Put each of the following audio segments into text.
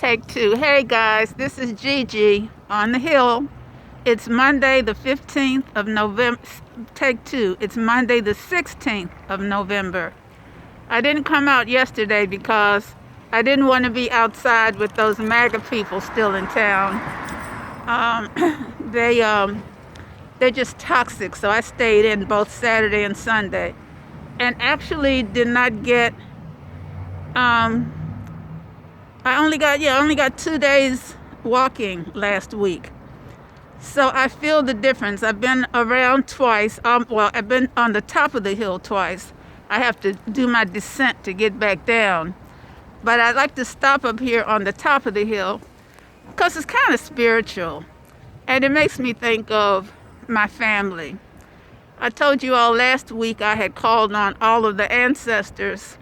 Take two. Hey guys, this is Gigi on the hill. It's Monday the 15th of November. Take two. It's Monday the 16th of November. I didn't come out yesterday because I didn't want to be outside with those MAGA people still in town. They're just toxic, so I stayed in both Saturday and Sunday, and actually did not get. I only got 2 days walking last week. So I feel the difference. I've been around twice. I've been on the top of the hill twice. I have to do my descent to get back down. But I like to stop up here on the top of the hill because it's kind of spiritual. And it makes me think of my family. I told you all last week I had called on all of the ancestors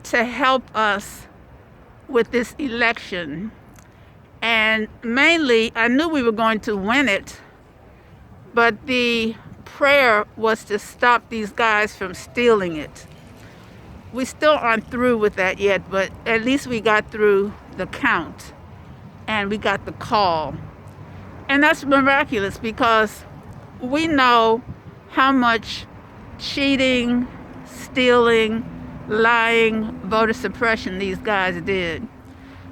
to help us with this election. And mainly, I knew we were going to win it, but the prayer was to stop these guys from stealing it. We still aren't through with that yet, but at least we got through the count and we got the call. And that's miraculous because we know how much cheating, stealing, lying, voter suppression these guys did.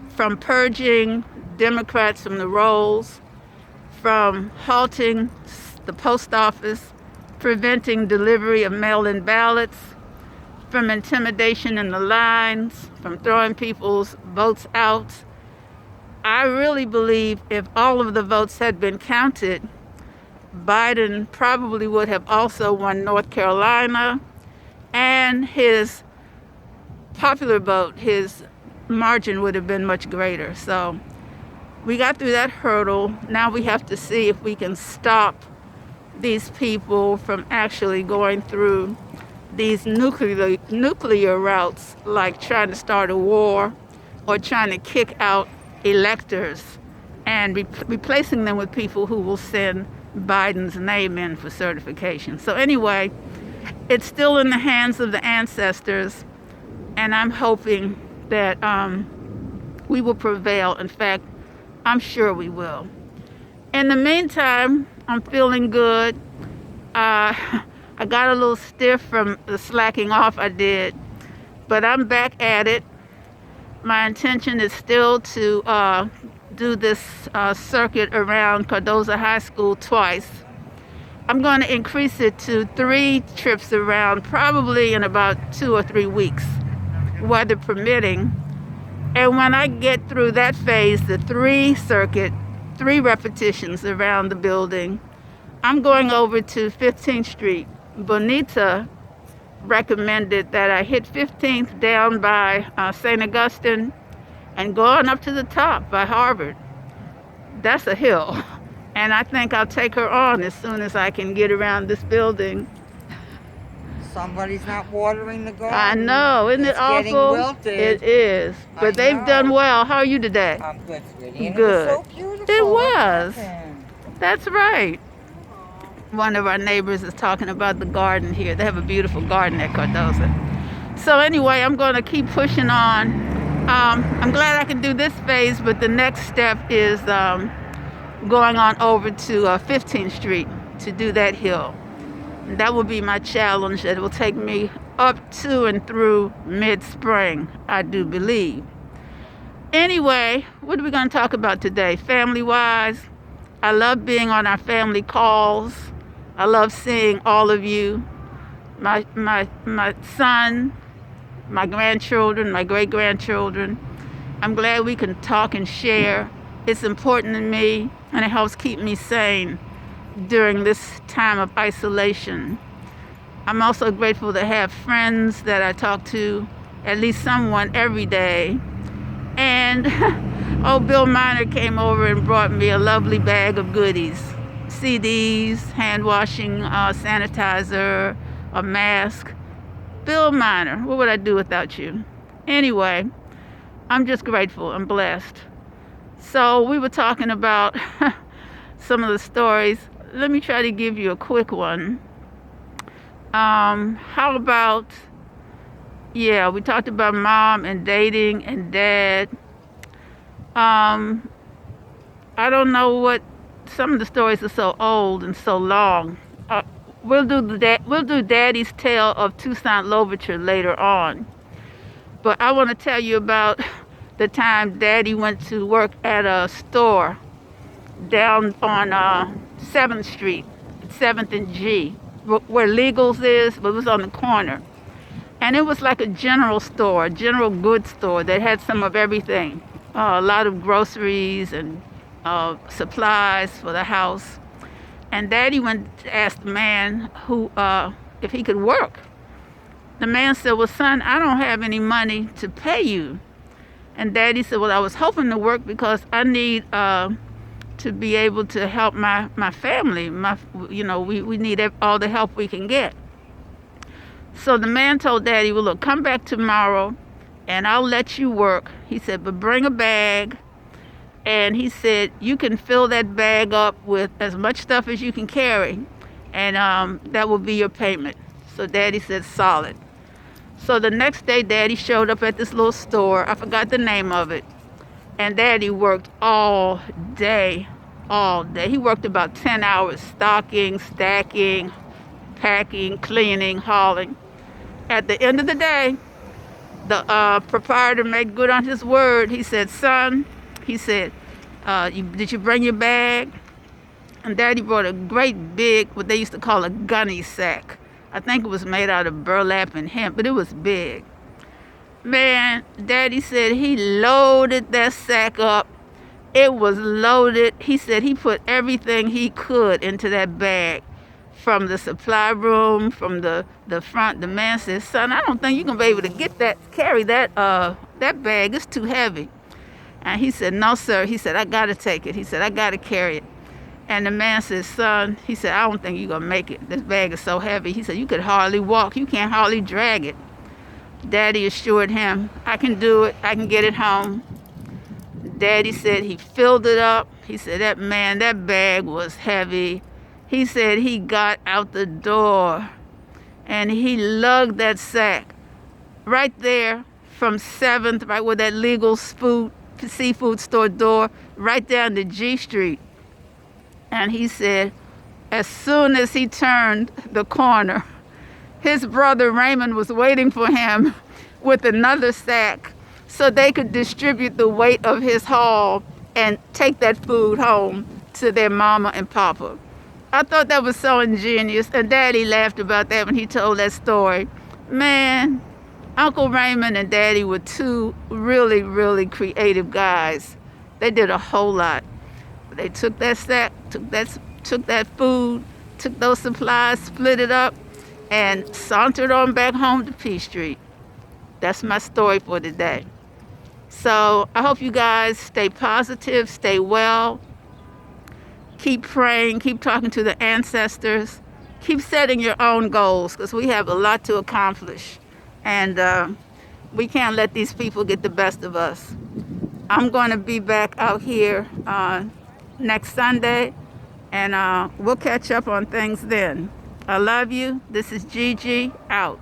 From purging Democrats from the rolls, from halting the post office, preventing delivery of mail-in ballots, from intimidation in the lines, from throwing people's votes out. I really believe if all of the votes had been counted, Biden probably would have also won North Carolina, and his popular vote, his margin would have been much greater. So we got through that hurdle. Now we have to see if we can stop these people from actually going through these nuclear routes, like trying to start a war or trying to kick out electors and replacing them with people who will send Biden's name in for certification. So anyway, it's still in the hands of the ancestors, and I'm hoping that we will prevail. In fact, I'm sure we will. In the meantime, I'm feeling good. I got a little stiff from the slacking off I did, but I'm back at it. My intention is still to do this circuit around Cardozo High School twice. I'm going to increase it to 3 trips around, probably in about 2 or 3 weeks, weather permitting. And when I get through that phase, the 3 repetitions around the building, I'm going over to 15th Street. Bonita recommended that I hit 15th down by St. Augustine and going up to the top by Harvard. That's a hill. And I think I'll take her on as soon as I can get around this building. Somebody's not watering the garden. I know, isn't it awful? It's getting wilted. It is, but they've done well. How are you today? I'm good, sweetie. And Good. It was so beautiful. It was. What happened? That's right. One of our neighbors is talking about the garden here. They have a beautiful garden at Cardozo. So anyway, I'm going to keep pushing on. I'm glad I can do this phase, but the next step is going on over to 15th Street to do that hill. That will be my challenge. That will take me up to and through mid-spring, I do believe. Anyway, what are we going to talk about today? Family-wise, I love being on our family calls. I love seeing all of you. My son, my grandchildren, my great-grandchildren. I'm glad we can talk and share. It's important to me, and it helps keep me sane during this time of isolation. I'm also grateful to have friends that I talk to, at least someone every day. And Bill Miner came over and brought me a lovely bag of goodies. CDs, hand washing, sanitizer, a mask. Bill Miner, what would I do without you? Anyway, I'm just grateful and blessed. So we were talking about some of the stories. Let me try to give you a quick one. How about, we talked about mom and dating and dad. Um, I don't know what. Some of the stories are so old and so long. Uh, we'll do Daddy's Tale of Toussaint Louverture later on. But I want to tell you about the time Daddy went to work at a store down on 7th Street, 7th and G, where Legals is, but it was on the corner. And it was like a general store, a general goods store that had some of everything. A lot of groceries and supplies for the house. And Daddy went to ask the man who if he could work. The man said, well, son, I don't have any money to pay you. And Daddy said, well, I was hoping to work because I need to be able to help my family. We need all the help we can get. So the man told Daddy, well, look, come back tomorrow and I'll let you work. He said, but bring a bag. And he said, you can fill that bag up with as much stuff as you can carry. And that will be your payment. So Daddy said, solid. So the next day, Daddy showed up at this little store. I forgot the name of it. And Daddy worked all day. He worked about 10 hours, stocking, stacking, packing, cleaning, hauling. At the end of the day, the proprietor made good on his word. He said, son, he said, did you bring your bag? And Daddy brought a great big, what they used to call a gunny sack. I think it was made out of burlap and hemp, but it was big. Man, Daddy said he loaded that sack up. It was loaded. He said he put everything he could into that bag. From the supply room, from the front. The man said, son, I don't think you're going to be able to carry that bag. It's too heavy. And he said, no, sir. He said, I got to take it. He said, I got to carry it. And the man said, son, he said, I don't think you're going to make it. This bag is so heavy. He said, you could hardly walk. You can't hardly drag it. Daddy assured him, I can do it. I can get it home. Daddy said he filled it up. He said, that bag was heavy. He said he got out the door and he lugged that sack right there from 7th, right where that legal seafood store door, right down to G Street. And he said, as soon as he turned the corner, his brother Raymond was waiting for him with another sack so they could distribute the weight of his haul and take that food home to their mama and papa. I thought that was so ingenious, and Daddy laughed about that when he told that story. Man, Uncle Raymond and Daddy were two really, really creative guys. They did a whole lot. They took that sack, took that food, took those supplies, split it up, and sauntered on back home to P Street. That's my story for today. So I hope you guys stay positive, stay well. Keep praying, keep talking to the ancestors, keep setting your own goals because we have a lot to accomplish. And we can't let these people get the best of us. I'm going to be back out here next Sunday, and we'll catch up on things then. I love you. This is Gigi, out.